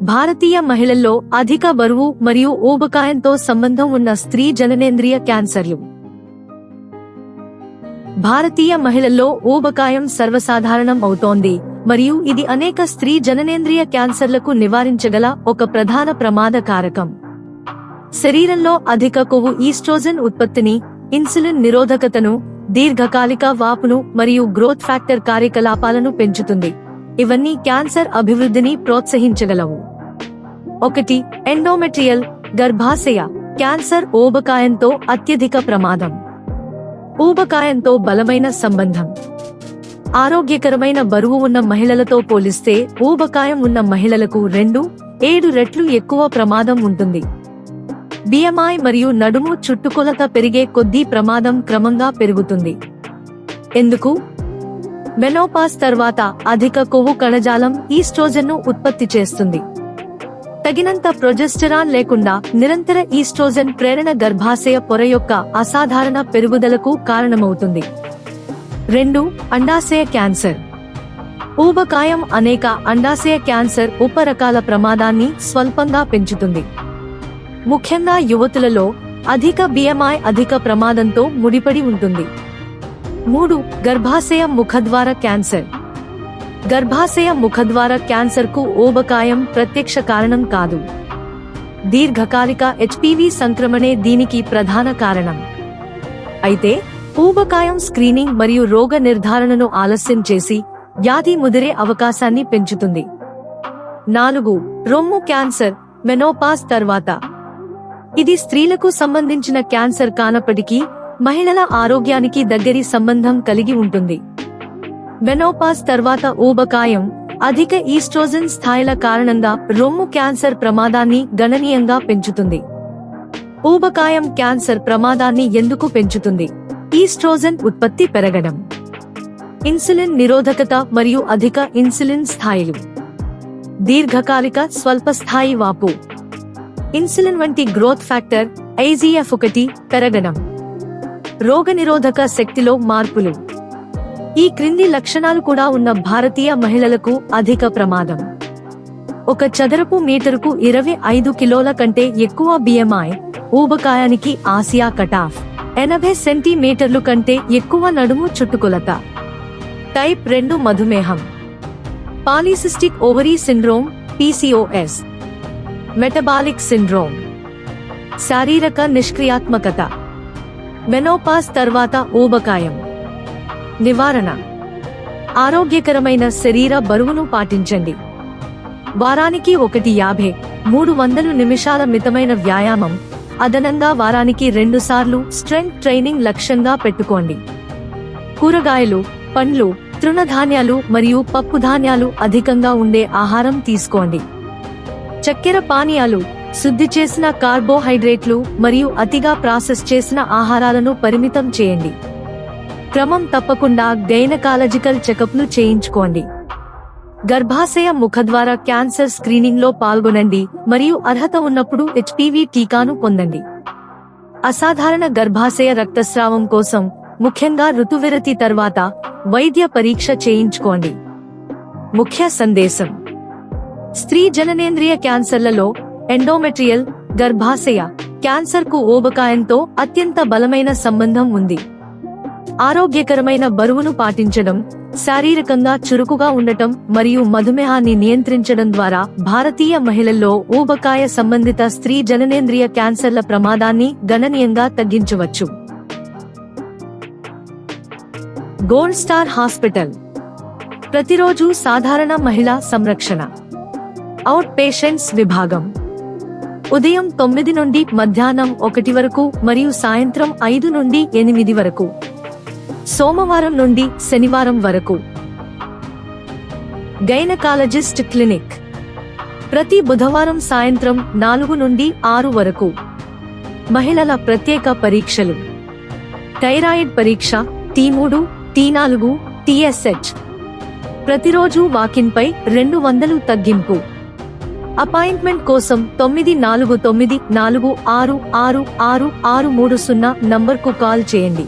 భారతీయ మహిళల్లో అధిక బరువు మరియు ఊబకాయంతో సంబంధం ఉన్న స్త్రీ జననేంద్రియ క్యాన్సర్లు. భారతీయ మహిళల్లో ఊబకాయం సర్వసాధారణం అవుతోంది మరియు ఇది అనేక స్త్రీ జననేంద్రియ క్యాన్సర్లకు నివారించగల ఒక ప్రధాన ప్రమాద కారకం. శరీరంలో అధిక కొవ్వు ఈస్ట్రోజన్ ఉత్పత్తిని, ఇన్సులిన్ నిరోధకతను, దీర్ఘకాలిక వాపును మరియు గ్రోత్ ఫ్యాక్టర్ కార్యకలాపాలను పెంచుతుంది. ఇవన్నీ క్యాన్సర్ అభివృద్ధిని ప్రోత్సహించగలవు. 1. ఎండోమెట్రియల్ గర్భాశయ క్యాన్సర్ ఊబకాయంతో అత్యధిక ప్రమాదం. ఊబకాయంతో బలమైన సంబంధం. ఆరోగ్యకరమైన బరువు ఉన్న మహిళలతో పోలిస్తే ఊబకాయం ఉన్న మహిళలకు 2-7 రెట్లు ఎక్కువ ప్రమాదం ఉంటుంది. BMI మరియు నడుము చుట్టుకొలత పెరిగే కొద్దీ ప్రమాదం క్రమంగా పెరుగుతుంది. ఎందుకు? మెనోపాజ్ తర్వాత అధిక కొవ్వు కణజాలం ఈస్ట్రోజన్ను ఉత్పత్తి చేస్తుంది. తగినంత ప్రొజెస్టెరాన్ లేకుండా నిరంతర ఈస్ట్రోజన్ ప్రేరణ గర్భాశయ పొర యొక్క అసాధారణ పెరుగుదలకు కారణమవుతుంది. 2. అండాశయ క్యాన్సర్. ఊబకాయం అనేక అండాశయ క్యాన్సర్ ఉపరకాల ప్రమాదాన్ని స్వల్పంగా పెంచుతుంది. ముఖ్యంగా యువతులలో అధిక BMI అధిక ప్రమాదంతో ముడిపడి ఉంటుంది. 3. గర్భాశయ ముఖద్వార క్యాన్సర్. గర్భాశయ ముఖద్వార క్యాన్సర్కు ఊబకాయం ప్రత్యక్ష కారణం కాదు. దీర్ఘకాలిక HPV సంక్రమణే దీనికి ప్రధాన కారణం. అయితే ఊబకాయం స్క్రీనింగ్ మరియు రోగ నిర్ధారణను ఆలస్యం చేసి వ్యాధి ముదిరే అవకాశాన్ని పెంచుతుంది. 4. రొమ్ము క్యాన్సర్ మెనోపాజ్ తర్వాత. ఇది స్త్రీలకు సంబంధించిన క్యాన్సర్ కానప్పటికీ మహిళల ఆరోగ్యానికి దగ్గరి సంబంధం కలిగి ఉంటుంది. మెనోపాజ్ తర్వాత ఊబకాయం అధిక ఈస్ట్రోజన్ స్థాయిల కారణంగా రొమ్ము క్యాన్సర్ ప్రమాదాన్ని గణనీయంగా పెంచుతుంది. ఊబకాయం క్యాన్సర్ ప్రమాదాన్ని ఎందుకు పెంచుతుంది? ఈస్ట్రోజన్ ఉత్పత్తి పెరగడం, ఇన్సులిన్ నిరోధకత మరియు అధిక ఇన్సులిన్ స్థాయిలు, దీర్ఘకాలిక స్వల్పస్థాయి వాపు, ఇన్సులిన్ వంటి గ్రోత్ ఫ్యాక్టర్ IGF-1 పెరగడం, రోగనిరోధక శక్తిలో మార్పులు. ఈ క్రింది లక్షణాలు కూడా ఉన్న భారతీయ మహిళలకు అధిక ప్రమాదం. 1 చదరపు మీటరుకు 25 కిలోల కంటే ఎక్కువ BMI, ఊబకాయానికి ఆసియా కటాఫ్, 80 సెంటీమీటర్లు కంటే ఎక్కువ నడుము చుట్టుకొలత, టైప్ 2 మధుమేహం, polycystic ovary syndrome PCOS, metabolic syndrome, శారీరక నిష్క్రియాత్మకత. మెనోపాజ్ తర్వాత ఊబకాయం. నివారణ. ఆరోగ్యకరమైన శరీర బరువును పాటించండి. వారానికి 50-300 నిమిషాల మితమైన వ్యాయామం, అదనంగా వారానికి 2 సార్లు స్ట్రెంగ్త్ ట్రైనింగ్ లక్ష్యంగా పెట్టుకోండి. కూరగాయలు, పండ్లు, తృణధాన్యాలు మరియు పప్పుధాన్యాలు అధికంగా ఉండే ఆహారం తీసుకోండి. చక్కెర పానీయాలు, శుద్ధి చేసిన కార్బోహైడ్రేట్లు మరియు అతిగా ప్రాసెస్ చేసిన ఆహారాలను పరిమితం చేయండి. క్రమం తప్పకుండా గైనకాలజికల్ చెకప్లు చేయించుకోండి. గర్భాశయ ముఖద్వార క్యాన్సర్ స్క్రీనింగ్ లో పాల్గొనండి మరియు అర్హత ఉన్నప్పుడు HPV టీకాను పొందండి. అసాధారణ గర్భాశయ రక్తస్రావం కోసం, ముఖ్యంగా ఋతువిరతి తర్వాత, వైద్య పరీక్ష చేయించుకోండి. ముఖ్య సందేశం. స్త్రీ జననేంద్రియ క్యాన్సర్లలో ఎండోమెట్రియల్ గర్భాశయ క్యాన్సర్కు ఊబకాయంతో అత్యంత బలమైన సంబంధం ఉంది. ఆరోగ్యకరమైన బరువును పాటించడం, శారీరకంగా చురుకుగా ఉండటం మరియు మధుమేహాన్ని నియంత్రించడం ద్వారా భారతీయ మహిళల్లో ఊబకాయ సంబంధిత స్త్రీ జననేంద్రియ క్యాన్సర్ల ప్రమాదాన్ని గణనీయంగా తగ్గించవచ్చు. Gold star hospital. ప్రతిరోజు సాధారణ మహిళా సంరక్షణ. అవుట్ పేషెంట్స్ విభాగం. ఉదయం 9 నుండి మధ్యాహ్నం 1 వరకు మరియు సాయంత్రం 5 నుండి 8 వరకు. సోమవారం నుండి శనివారం వరకు. Gynaecologist clinic. ప్రతి బుధవారం సాయంత్రం 4 నుండి 6 వరకు. మహిళల ప్రత్యేక పరీక్షలు. థైరాయిడ్ పరీక్ష, T3, T4, TSH. ప్రతిరోజు వాకిన్ పై 200 తగ్గింపు. అపాయింట్మెంట్ కోసం 9494666630 నంబర్కు కాల్ చేయండి.